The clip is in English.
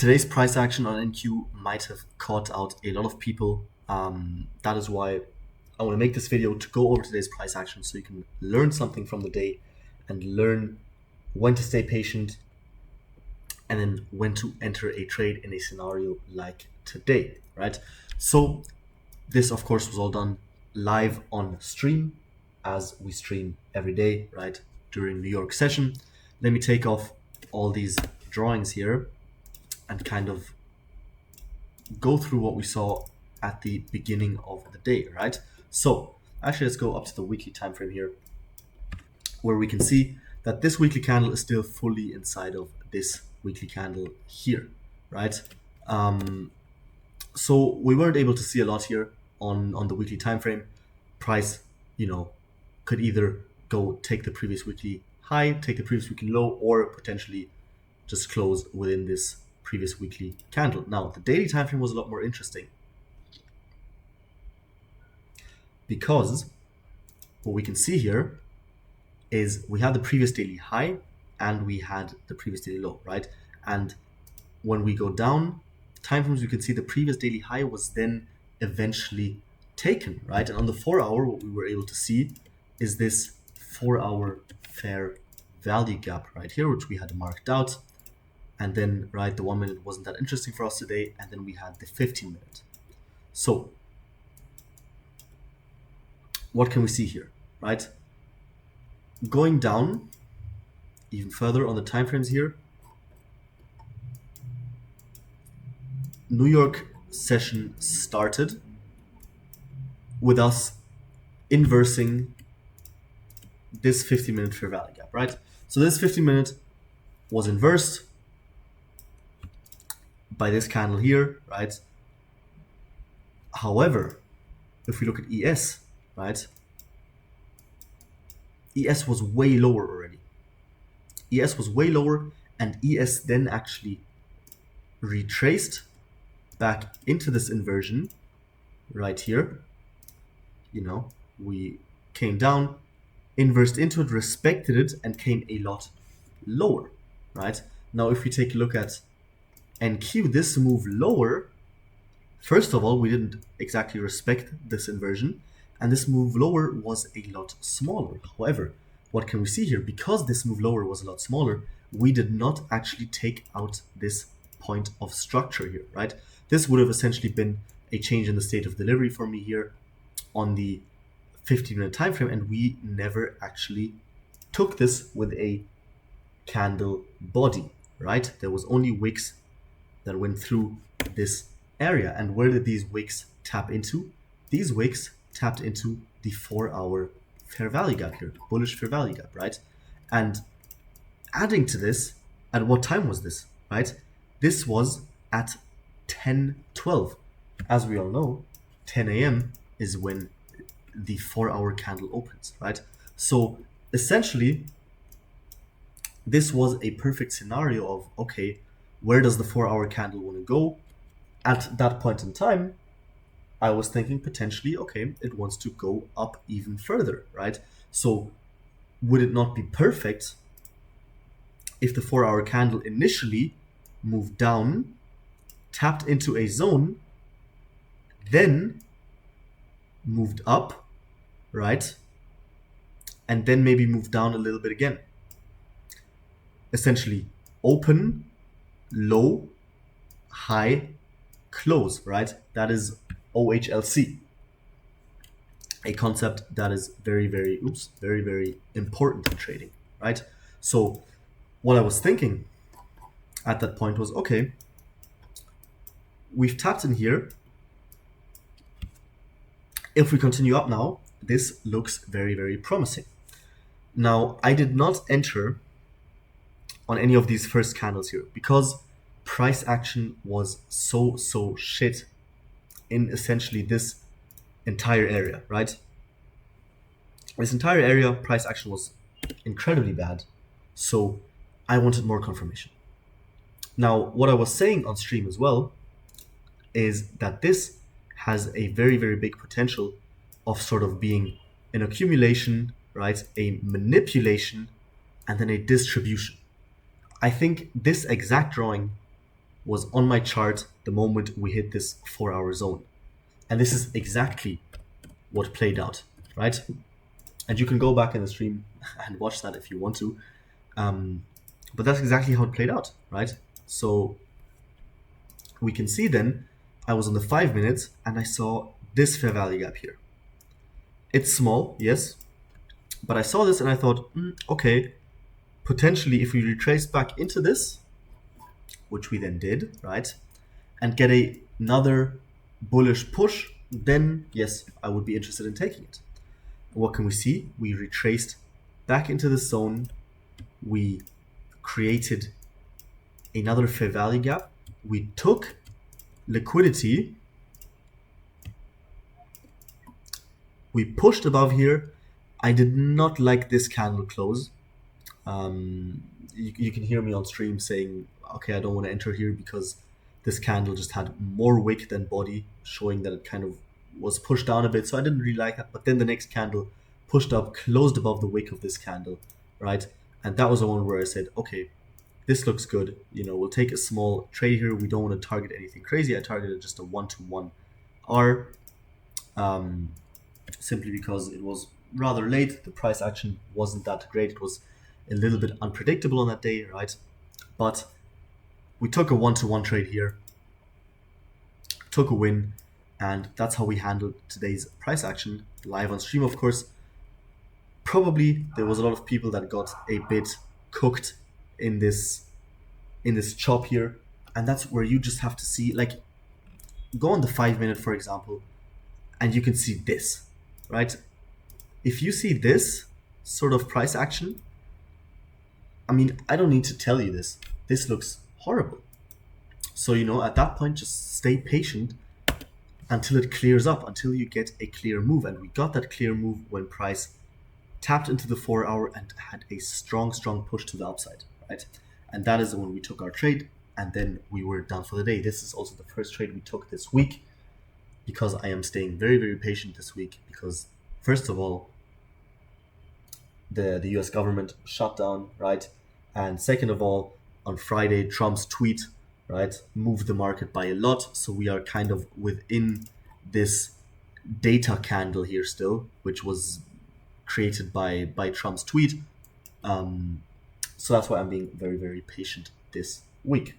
Today's price action on NQ might have caught out a lot of people. That is why I want to make this video to go over today's price action so you can learn something from the day and learn when to stay patient and then when to enter a trade in a scenario like today, right? So this, of course, was all done live on stream as we stream every day, right, during New York session. Let me take off all these drawings here and kind of go through what we saw at the beginning of the day, right? So actually, let's go up to the weekly time frame here, where we can see that this weekly candle is still fully inside of this weekly candle here, right? So we weren't able to see a lot here on the weekly time frame. Price, could either go take the previous weekly high, take the previous weekly low, or potentially just close within this previous weekly candle. Now, the daily time frame was a lot more interesting because what we can see here is we had the previous daily high and we had the previous daily low, right? And when we go down time frames, you can see the previous daily high was then eventually taken, right? And on the 4 hour, what we were able to see is this 4 hour fair value gap right here, which we had marked out. And then, right, the 1 minute wasn't that interesting for us today. And then we had the 15 minute. So what can we see here, right? Going down even further on the time frames here, New York session started with us inversing this 50-minute fair value gap, right? So this 50-minute was inversed by this candle here, right? However, if we look at ES, right, ES was way lower already. ES was way lower, and ES then actually retraced back into this inversion right here. We came down, inversed into it, respected it, and came a lot lower, right? Now, if we take a look at NQ, this move lower, first of all, we didn't exactly respect this inversion, and this move lower was a lot smaller. However, what can we see here? Because this move lower was a lot smaller, we did not actually take out this point of structure here, right? This would have essentially been a change in the state of delivery for me here on the 15-minute time frame, and we never actually took this with a candle body, right? There was only wicks that went through this area. And where did these wicks tap into? These wicks tapped into the 4 hour fair value gap here, bullish fair value gap, right? And adding to this, at what time was this, right? This was at 10:12. As we all know, 10 a.m. is when the 4 hour candle opens, right? So essentially, this was a perfect scenario of, okay, where does the 4 hour candle want to go? At that point in time, I was thinking potentially, okay, it wants to go up even further, right? So would it not be perfect if the 4 hour candle initially moved down, tapped into a zone, then moved up, right? And then maybe moved down a little bit again. Essentially, open, low, high, close, right? That is OHLC, a concept that is very, very important in trading, right? So what I was thinking at that point was, okay, we've tapped in here. If we continue up now, this looks very, very promising. Now, I did not enter on any of these first candles here because price action was so shit in essentially this entire area, right? This entire area, price action was incredibly bad. So I wanted more confirmation. Now, what I was saying on stream as well is that this has a very, very big potential of sort of being an accumulation, right? A manipulation, and then a distribution. I think this exact drawing was on my chart the moment we hit this 4-hour zone. And this is exactly what played out, right? And you can go back in the stream and watch that if you want to. But that's exactly how it played out, right? So we can see then I was on the 5 minutes and I saw this fair value gap here. It's small, yes, but I saw this and I thought, okay, potentially if we retrace back into this, which we then did, right, and get another bullish push, then yes, I would be interested in taking it. What can we see? We retraced back into the zone. We created another fair value gap. We took liquidity. We pushed above here. I did not like this candle close. You can hear me on stream saying, okay, I don't want to enter here because this candle just had more wick than body, showing that it kind of was pushed down a bit. So I didn't really like that. But then the next candle pushed up, closed above the wick of this candle, right? And that was the one where I said, okay, this looks good. We'll take a small trade here. We don't want to target anything crazy. I targeted just a 1-to-1 R, simply because it was rather late. The price action wasn't that great. It was a little bit unpredictable on that day, right? But we took a 1-to-1 trade here, took a win, and that's how we handled today's price action live on stream. Of course, probably there was a lot of people that got a bit cooked in this chop here, and that's where you just have to see, like, go on the 5 minute, for example, and you can see this, right? If you see this sort of price action, I mean, I don't need to tell you this. This looks horrible. So, at that point, just stay patient until it clears up, until you get a clear move. And we got that clear move when price tapped into the 4-hour and had a strong push to the upside, right? And that is when we took our trade, and then we were done for the day. This is also the first trade we took this week, because I am staying very, very patient this week, because first of all, the US government shut down, right? And second of all, on Friday, Trump's tweet, right, moved the market by a lot. So we are kind of within this data candle here still, which was created by Trump's tweet. So that's why I'm being very, very patient this week.